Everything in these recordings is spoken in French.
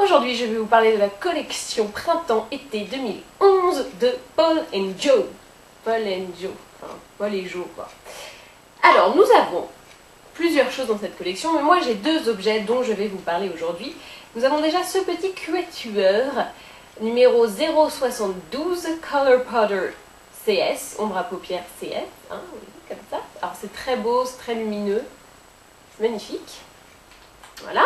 Aujourd'hui, je vais vous parler de la collection Printemps-Été 2011 de Paul & Joe. Paul & Joe, enfin Paul et Joe quoi. Alors, nous avons plusieurs choses dans cette collection, mais moi j'ai deux objets dont je vais vous parler aujourd'hui. Nous avons déjà ce petit quatuor numéro 072 Color Powder CS, ombre à paupières CS, hein, oui, comme ça. Alors c'est très beau, c'est très lumineux, c'est magnifique. Voilà.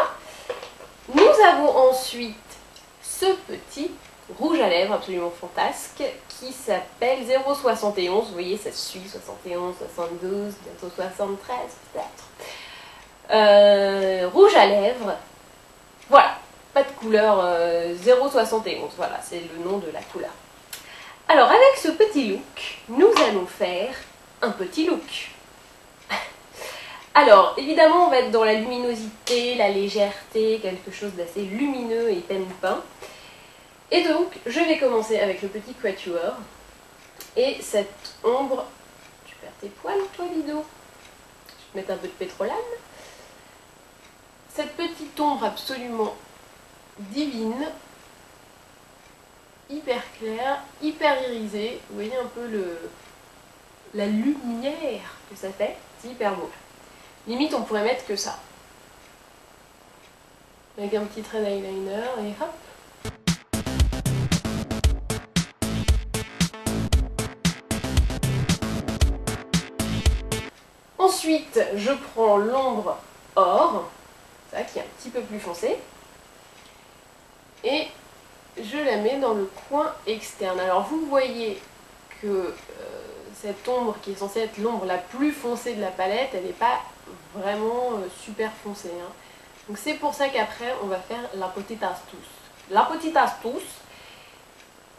Nous avons ensuite ce petit rouge à lèvres absolument fantasque qui s'appelle 071. Vous voyez, ça suit 71, 72, bientôt 73 peut-être. Rouge à lèvres. Voilà, pas de couleur 071. Voilà, c'est le nom de la couleur. Alors avec ce petit look, nous allons faire un petit look. Alors, évidemment, on va être dans la luminosité, la légèreté, quelque chose d'assez lumineux et peint. Et donc, je vais commencer avec le petit quatuor. Et cette ombre... Tu perds tes poils, toi, Lido? Je vais te mettre un peu de pétrolane. Cette petite ombre absolument divine, hyper claire, hyper irisée. Vous voyez un peu la lumière que ça fait. C'est hyper beau. Limite, on pourrait mettre que ça. Avec un petit trait d'eyeliner et hop. Ensuite, je prends l'ombre or, ça qui est un petit peu plus foncé, et je la mets dans le coin externe. Alors vous voyez que cette ombre qui est censée être l'ombre la plus foncée de la palette, elle n'est pas vraiment super foncée. Hein. Donc c'est pour ça qu'après on va faire la petite astuce. La petite astuce,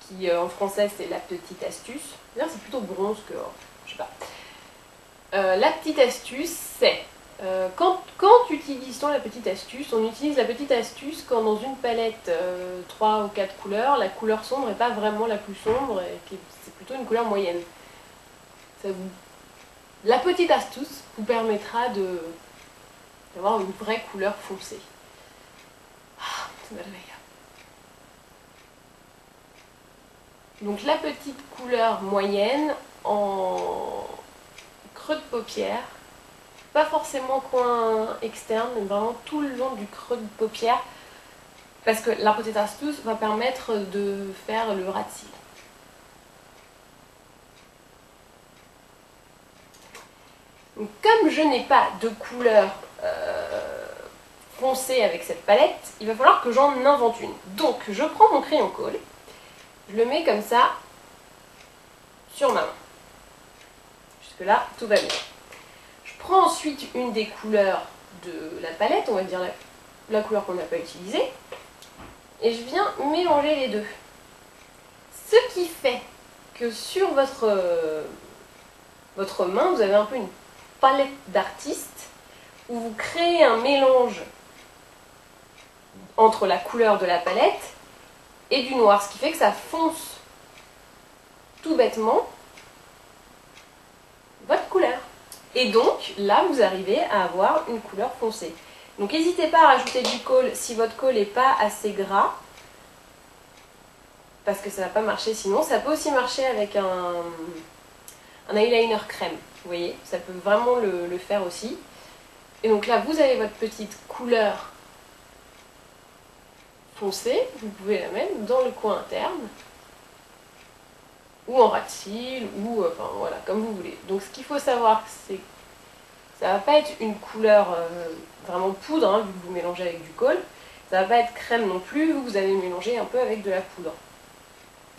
qui en français c'est la petite astuce. D'ailleurs c'est plutôt bronze que or, je sais pas. La petite astuce c'est, quand utilisons la petite astuce, on utilise la petite astuce quand dans une palette 3 ou 4 couleurs, la couleur sombre n'est pas vraiment la plus sombre, et c'est plutôt une couleur moyenne. La petite astuce vous permettra d'avoir une vraie couleur foncée. Ah, c'est merveilleux. Donc la petite couleur moyenne en creux de paupière, pas forcément coin externe, mais vraiment tout le long du creux de paupière, parce que la petite astuce va permettre de faire le ras de cils. Donc, comme je n'ai pas de couleur foncée avec cette palette, il va falloir que j'en invente une. Donc je prends mon crayon colle, je le mets comme ça sur ma main. Jusque là, tout va bien. Je prends ensuite une des couleurs de la palette, on va dire la couleur qu'on n'a pas utilisée, et je viens mélanger les deux. Ce qui fait que sur votre main, vous avez un peu une palette d'artiste où vous créez un mélange entre la couleur de la palette et du noir, ce qui fait que ça fonce tout bêtement votre couleur. Et donc là vous arrivez à avoir une couleur foncée. Donc n'hésitez pas à rajouter du kohl si votre kohl n'est pas assez gras, parce que ça ne va pas marcher sinon. Ça peut aussi marcher avec un eyeliner crème. Vous voyez, ça peut vraiment le faire aussi. Et donc là, vous avez votre petite couleur foncée. Vous pouvez la mettre dans le coin interne. Ou en ras de cils, ou enfin voilà, comme vous voulez. Donc ce qu'il faut savoir, c'est que ça ne va pas être une couleur vraiment poudre, hein, vu que vous mélangez avec du kohl. Ça ne va pas être crème non plus, vous avez mélangé un peu avec de la poudre.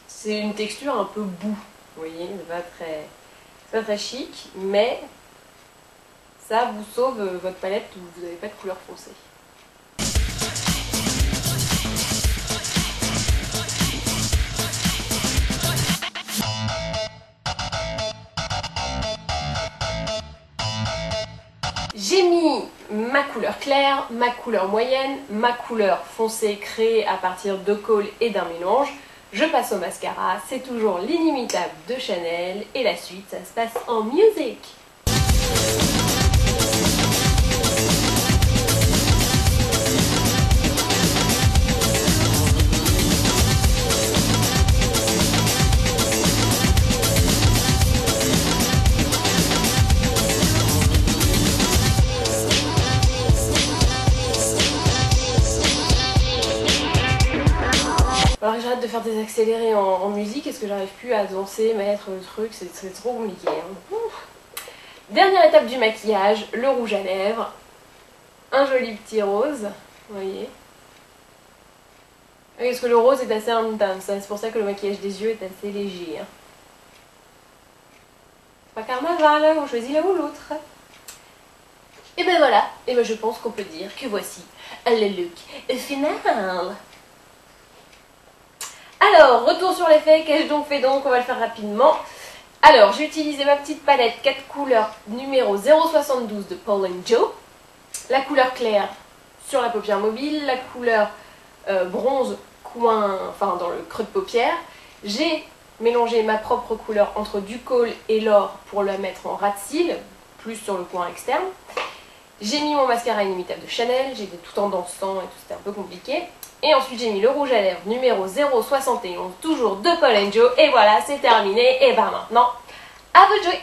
C'est une texture un peu boue, vous voyez, c'est pas très chic, mais ça vous sauve votre palette où vous n'avez pas de couleur foncée. J'ai mis ma couleur claire, ma couleur moyenne, ma couleur foncée créée à partir de kohl et d'un mélange. Je passe au mascara, c'est toujours l'inimitable de Chanel, et la suite, ça se passe en music. Alors que j'arrête de faire des accélérés en musique, est-ce que j'arrive plus à danser, mettre le truc, c'est trop compliqué. Hein. Dernière étape du maquillage, le rouge à lèvres. Un joli petit rose, vous voyez. Oui, parce que le rose est assez intense, c'est pour ça que le maquillage des yeux est assez léger. Hein. Pas carnaval, on choisit l'un ou l'autre. Et ben voilà, et ben je pense qu'on peut dire que voici le look final. Alors, retour sur l'effet, qu'ai-je donc fait donc? On va le faire rapidement. Alors, j'ai utilisé ma petite palette 4 couleurs numéro 072 de Paul & Joe. La couleur claire sur la paupière mobile, la couleur bronze coin, enfin dans le creux de paupière. J'ai mélangé ma propre couleur entre du kohl et l'or pour la mettre en ras de cils, plus sur le coin externe. J'ai mis mon mascara inimitable de Chanel, j'ai fait tout en dansant et tout, c'était un peu compliqué. Et ensuite j'ai mis le rouge à lèvres numéro 071, toujours de Paul & Joe. Et voilà, c'est terminé. Et ben maintenant, à vous de jouer!